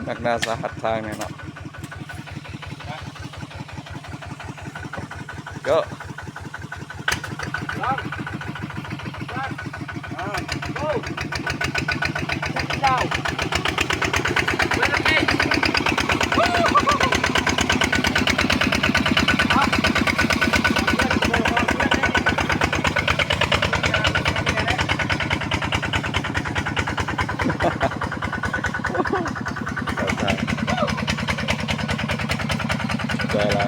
หนักหนาสาหัสทางเนี่ยเนาะก็ใจละ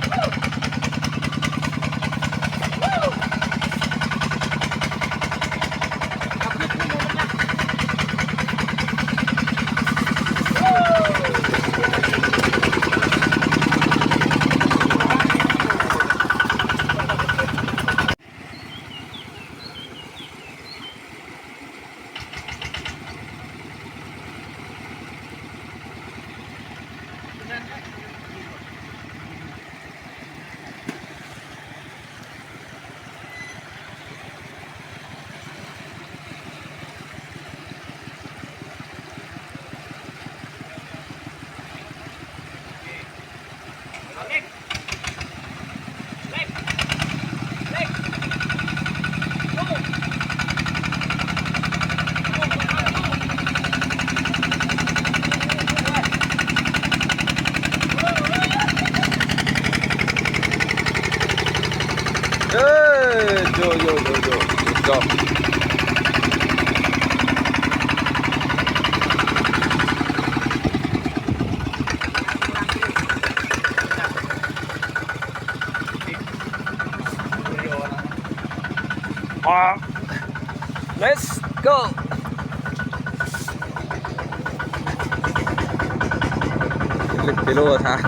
เอ้ยโยจบlet's go ลึกไปโลทาง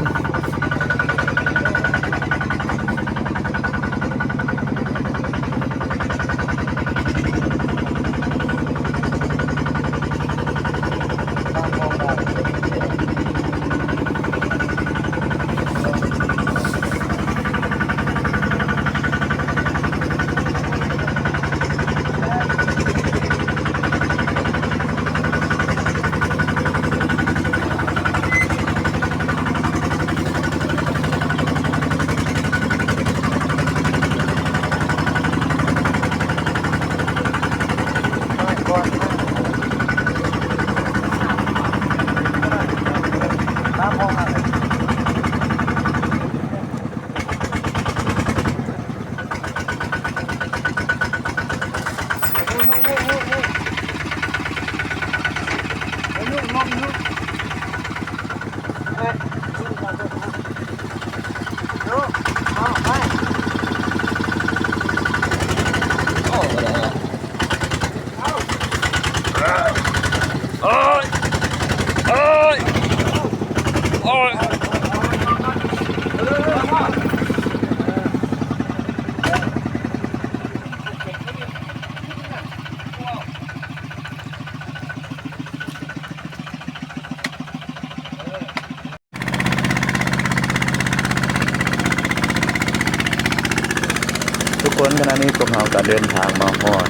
ทุกคนขณะนี้พวกเราก็เดินทางมาฮอด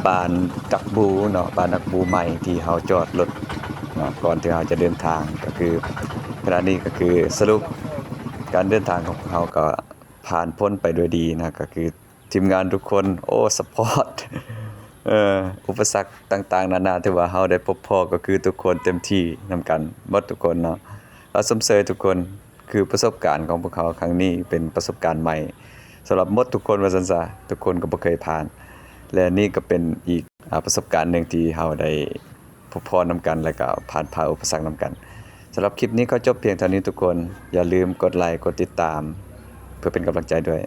บ้านกักบูเนาะบ้านกักบูใหม่ที่เราจอดรถเนาะก่อนที่เราจะเดินทางก็คือขณะนี้ก็คือสรุปการเดินทางของเราก็ผ่านพ้นไปด้วยดีนะก็คือทีมงานทุกคนโอ้ซัพพอร์ตอุปสรรคต่างๆนานาที่ว่าเราได้พบพอก็คือทุกคนเต็มที่นำกันหมดทุกคนเนาะเราสมเสยทุกคนคือประสบการณ์ของพวกเขาครั้งนี้เป็นประสบการณ์ใหม่สำหรับหมดทุกคนว่าซั่นซะทุกคนก็บ่เคยผ่านและนี่ก็เป็นอีกประสบการณ์หนึ่งที่เราได้พบพอนำกันและก็ผ่านอุปสรรคนำกันสำหรับคลิปนี้ก็จบเพียงเท่านี้ทุกคนอย่าลืมกดไลค์กดติดตามเพื่อเป็นกำลังใจด้วย